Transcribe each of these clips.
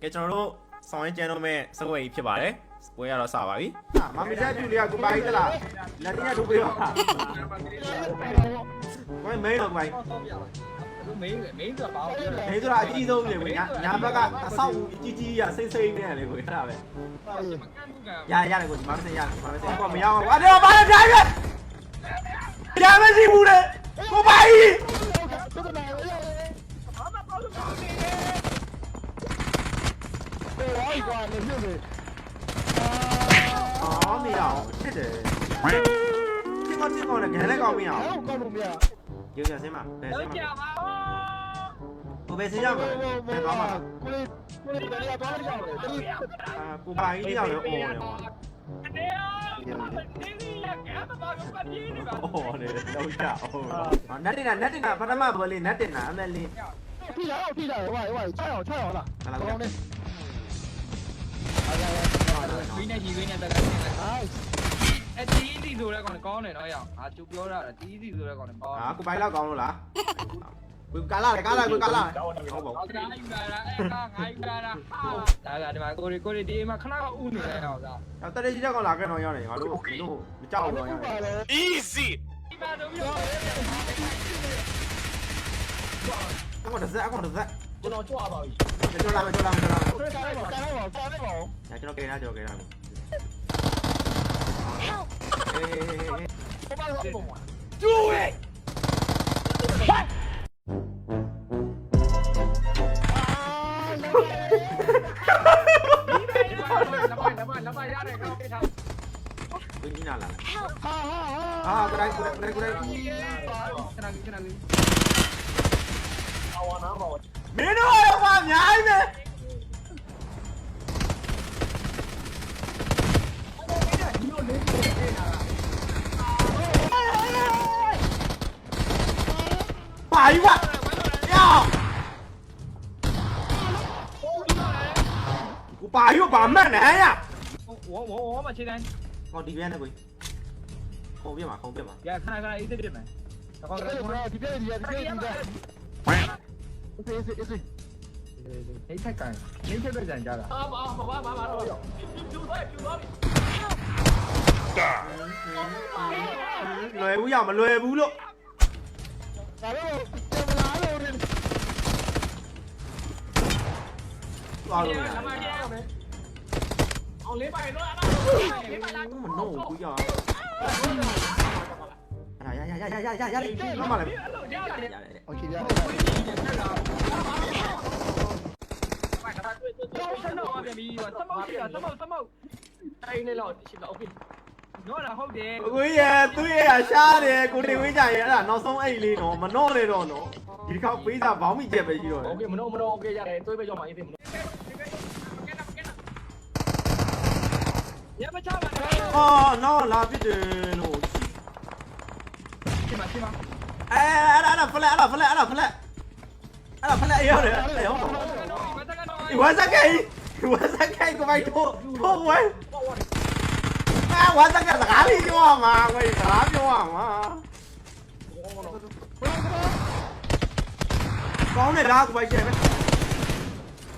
ကဲကျွန်တော်တို့ဆောင်ရင်ကျန်တော့မဲ့စကွယ်ကြီးဖြစ်ပါတယ်ပွဲရတော့စပါပြီမမကြပြူလေးကကိုပါကြီးတလားလက်တင်ရထုတ်ပေးပါကိုမင်းတော့ကိုမင်းတော့ပါဘူးမင်းဆိုတာအကြီးဆုံးလေကိုညာဘက်ကအဆောက်ကြီးကြီးရစိတ်နဲ့လေကိုအဲ့ဒါပဲရတယ်ကိုဒီမှာမစင်ရတယ်မစင်ကိုမရအောင်ကွာတော့ဘာလဲပြိုင်ပဲရမရှိဘူးလေကိုပါကြီးအော်မရအောင်ဖြစ်တယ်ဒီမှာဒီကောင်လည်းခဲလည်းကောင်းမရအောင်ကောင်းလို့မရရုပ်ရစင်းမှာဘယ်စင်းမှာကိုပဲစင်းရမှာဘယ်ကောင်းမှာကိုလေးလည်းတော့ရအောင်လေကိုပါကြီးရောက်ရောအော်တယ်ဟောအော်လေတော့ရအောင်နတ်တင်တာပထမဘောလေးနတ်တင်တာအမလေးထိလာဟို6အောင်လားကောင်းနေဝင်းနဲ့တက်တယ်အတီးတီဆိုတဲ့ကောင်ကောင်းတယ်နော်ရအောင်ငါကျူပြောတာအတီးတီဆိုတဲ့ကောင်ကောင်းကိုပိုင်လောက်ကောင်းလို့လားကိုကာလာဟုတ်ပါဘူးငါယူလာတာဒါကဒီမှာကိုရီဒီမှာခဏကဥနေတယ်ဟောသားတရေကြီးတဲ့ကောင်လာခဲ့တော့ရောက်နေငါတို့မကြောက်တော့ရောက်နေ easy ဒီမှာတော့ပြောအကောင်တစ်စက်ကျွန်တော်ကြွားပါပြီကျော်လာမယ်ကားလိုက်ပါကျွန်တော်ကေနာအေးဟိုပါတော့ပုံမှာ do it လမ်းရတယ်ကောင်းပြထားဝင်းကြီးနာလာဟာကိုတိုင်းခဏလေးအဝါနာမောမင်းတို့ရောအများကြီးပဲပါယူပါယောကိုပါယူပါမှန်နေရ我嘛，现在ဟောဒီပြန်နဲ့ကိုခုံပြမှာ也看一直点没，ဒီပြည့်你太干，你这个人家的。လွယ်ဘူးရမလွယ်ဘူးလို့ ဒါတော့ပြန်လာလို့ရတယ်သွားလို့ရအောင်လေးပိုင်တော့မနှုတ်ဘူးရအဲ့ဒါရမမလည်းโอเคရတိုင်းနေတော့ရှိတော့โอเคနော်လားဟုတ်တယ် ကိုရသူ့ရရှားတယ်ကိုတင်ဝင်းကြရအဲ့ဒါနောက်ဆုံးအဲ့လေးနော်မနှော့လေတော့နော်ဒီတစ်ခါပေးစာဘောင်းမိချက်ပဲရှိတော့တယ်โอเคမနှောโอเคရတယ်တွေးပဲကြောက်မှာအေးသေးမလို့ရမချပါနဲ့အော်နော်လာဖြစ်တယ်လို့ရှိမအဲ့ဒါဖလက်ရတယ်အဲ့ဟုတ်ဝါစကေကိုပိုက်ထိုးဝဲဝါစကေစကားလေးပြောရမှာကွစကားပြောရမှာကောင်းနေတာကိုပိုက်ကျဲပဲ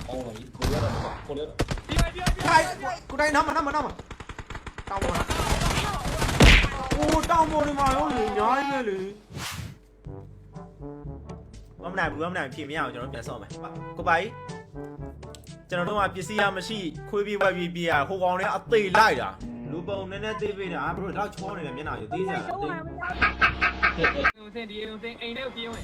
အော်ကိုရတော့ကိုရကိုတိုင်းနားမတောင်းပါလားအိုးတောင်းပေါ်နေမှာလို့လေညားနေလေမမနိုင်ဖြေမရအောင်ကျွန်တော်ပြန်ဆော့မယ်ကိုပိုင်ကျွန်တော်တို့ကပစ္စည်းရမရှိခွေးပြေးဝက်ပြေးပြေးရဟိုကောင်တွေအသေးလိုက်တာလူပုံနည်းနည်းသေးပေးတာဘရိုတော့ချောနေတယ်မျက်နှာရသေးစားသေးစင်ဒီစင်အိမ်ထဲကိုပြေးဝင်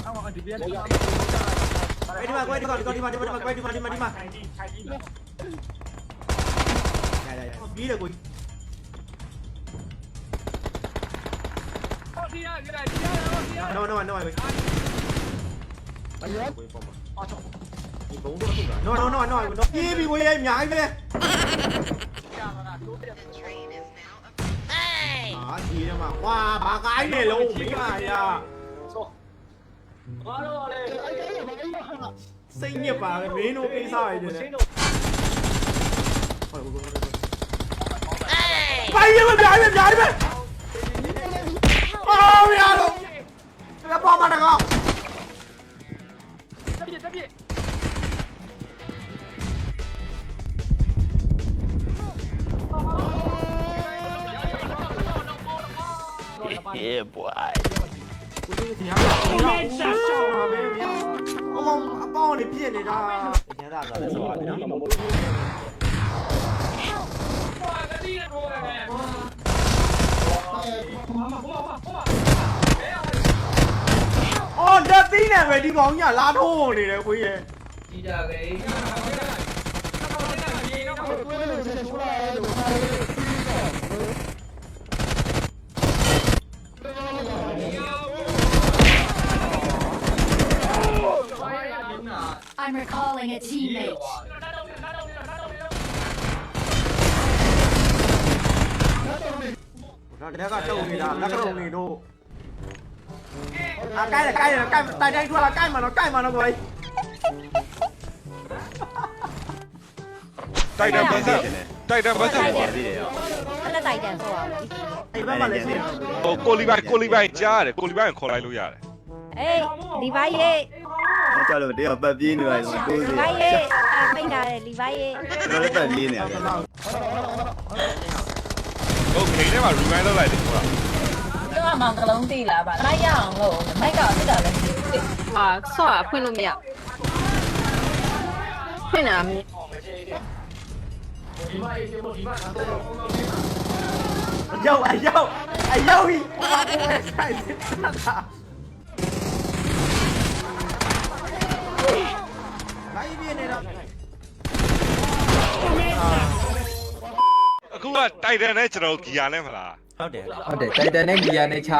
အော်ဒီပြရတယ်ဒီမှာကွဲဒီမှာပြီးတယ်ကိုNo, wait. အရင်ဒီဘုံတော့ထုတ်တာ No ပြေးပြီးကိုရဲအများကြီးပဲဒီထဲမှာဝါဘာကိုင်းနေလုံးမိမရဘာလို့လဲစိတ်ညစ်ပါပဲမင်းတို့ကိစ္စရတယ်ပိုင်ရမပြိုင်ပဲအော်မရ မှာတကော တက်ပြ Yeah, boy. ကိုကြီးတရားပါရှောက်ပါပဲဗျာအမောင်အပေါင်းနေပြည့်နေတာကျန်တာဆိုလည်းဆိုပါနော် အော်လက်သီးနဲ့ပဲဒီကောင်ကြီးကလာထိုးနေတယ်ကိုကြီးရဲ့ ကြီးကြပဲ I'm recalling a teammate. ဒါတက်ကတုံနေတာလက်ကုံနေတို့အာကိုက်တိုင်တိုင်းထွက်လာကိုက်မှာတော့ကိုကြီး တိုက်တယ်ပတ်သက်တိုက်တယ်ပတ်သက် ပါသေးတယ်ရော အဲ့ဒါတိုက်တယ်ဆိုတော့ အဲ့ဘက်မှာလည်းရှိတယ် ဟိုကိုလီဘိုင်ကြားရတယ်ကိုလီဘိုင်ခေါ်လိုက်လို့ရတယ် အေးလီဗိုင်းရေး အဲ့ကြောက်လို့တယောက်ပတ်ပြေးနေပါဆိုကိုးစီ လီဗိုင်းရေးပိတ်တာလေလီဗိုင်းရေး ကျွန်တော်လည်းပတ်ပြေးနေရတယ် ဟိုခိန်းထဲမှာ rewind လုပ်လိုက်တယ်ဟုတ်လား တော့အမောင်ကလုံးသိလားဗျမိုက်ရအောင်လို့မိုက်ကဖြစ်တာလည်း 啊，算了，混了没有？混了没？ ရောက်ကြီးဟာကိုယ်ဆိုင်နေတာလိုက်ပြနေတော့ အခုကတိုက်တယ်နဲ့ကျွန်တော်ဂီယာနဲ့မလား ဟုတ်တယ် ဟုတ်တယ်တိုက်တယ်နဲ့ကြီးရနဲ့ချ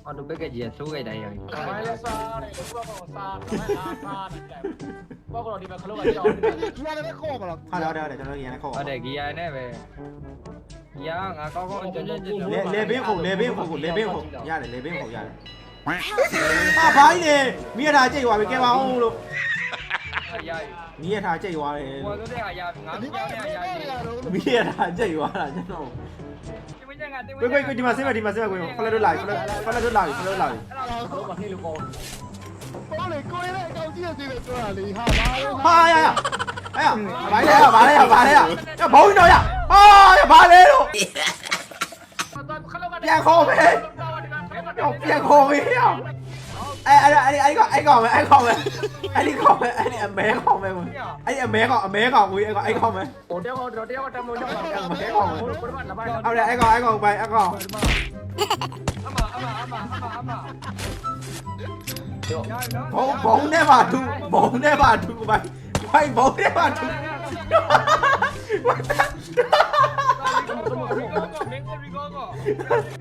အော်တို့ဘက်ကကြီးရသိုးခဲ့တိုင်းရောက် မိုင်းလက်စားတယ်ဘုရားကောင်စားတယ်အားတယ်ဘောကတော့ဒီမှာခလုတ်ကကြောက်တယ်ဒီကလည်းခေါ်မလား ဟုတ်တယ်ကျွန်တော်ရန်ခေါ် ဟုတ်တယ်ကြီးရနဲ့ပဲကြီးရငါကောင်းကောင်းကြွကြွကြွ လေဘင်းခုရတယ်လေဘင်းခုရတယ်ဟာဘိုင်းနေမိရထားကြိတ်သွားပြီကဲပါအောင်လို့ ရရ မိရထားကြိတ်သွားတယ် ဟိုဆိုတဲ့ဟာရငါပြောတဲ့ဟာရ မိရထားကြိတ်သွားတာကျွန်တော် ဒီမကျန်ကတင် ကိုဒီမှာဆင်းမကိုဖလက်တို့လာပြီဖလက်တို့လာပြီ တော့မထိလို့ကောင်းဘောလေကိုရဲအကောင်ကြီးရဲ့စီးတယ်ပြောတာလေဟာဘာလို့ ဟာရအဲ့ဘာလဲဘုန်းကြီးတော်ရဟာဘာလဲလို့ပြန်ခေါ်မယ်ပြန်ခေါ်မယ်အဲ့ကောင်မယ်အဲ့အမဲကောင်မယ်အဲ့အမဲကောင်ကိုအဲ့ကောင်မယ် ဟိုတယောက်တမ်းလို့ရောက်တာ အမဲကောင်မယ်ဟုတ်တယ်အဲ့ကောင်ပိုင်အဲ့ကောင် အမ ဘုံနဲ့ပါတူပိုင်ဘုံနဲ့ပါတူ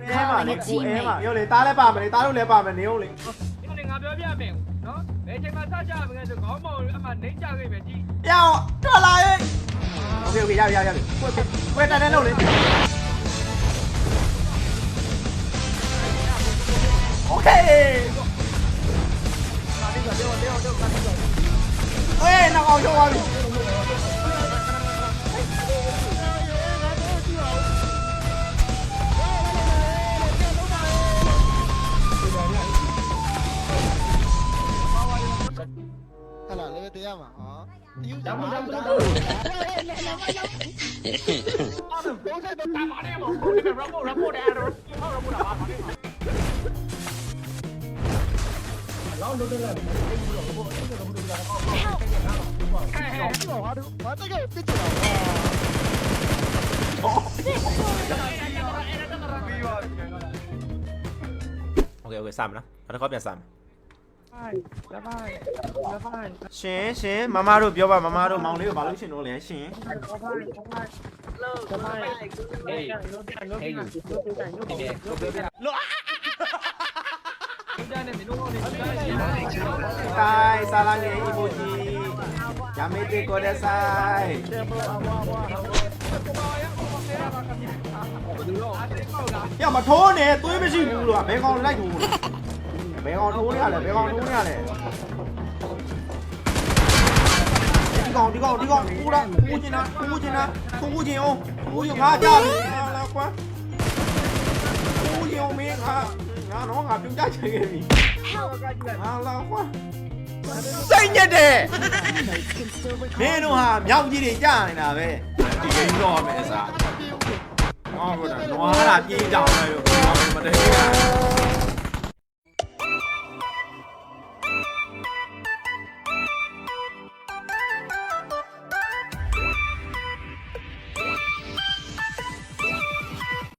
အဲမှာလေကိုအဲမှာရောလေသားလည်းပါမယ်လေသားတို့လည်းပါမယ်နေဦးလေ ဒီငါပြောပြမယ်နော်ဘယ်ချိန်မှစကြမလဲဆိုခေါင်းမောင်အမနှိမ့်ကြခဲ့ပဲကြီး ရောထွက်လာရေးโอเคရကွယ်တန်တဲ့လို့လေโอเคเอ้ยน้องเอาโชว์ดิဟလာလေတရားမှာဟာယူကြ ဒါမှမဟုတ် ဘုန်းဆိုင်တော့တာပါတယ်ဘောဘုန်းဆိုင်တော့ရပို့တယ်အဲ့တော့ဟောရပို့တာပါလောက်လို့တယ်လေဘောအဲ့ဒါဘူးတော့ဘာတကယ်ပြစ်ချင်တာ โอเคစမ်းမလားနောက်တစ်ခေါက်ပြန်စမ်းရှင်မမတို့ပြောပါမမတို့မောင်လေးကိုဘာလို့ရှင်တော့လဲရှင် ဟေးဟေးကိုပြောပြလို့ဒီကနေမင်းတို့နေဒီကနေ Kai salangnya emoji. Yamete kodesai. ရမထိုးနဲ့သွေးမရှိဘူးလို့ဘယ်ကောင်လိုက်ထိုးလဲဘယ်ကောင်ထိုးနေရလဲဒီကောင်ကူတာကူချင်အောင်ငါကြပြီလာကွာကူချင်အောင်မင်း ငါတော့ငါပြုတ်ကြချင်ခဲ့ပြီငါလာကွာ စိတ်ညက်တယ် မင်းတို့ဟာမြောက်ကြီးတွေကြာနေတာပဲဒီကိန်းတော့မယ်အစားဟောဘောတော့နွားလာပြေးကြအောင်လို့မတည့်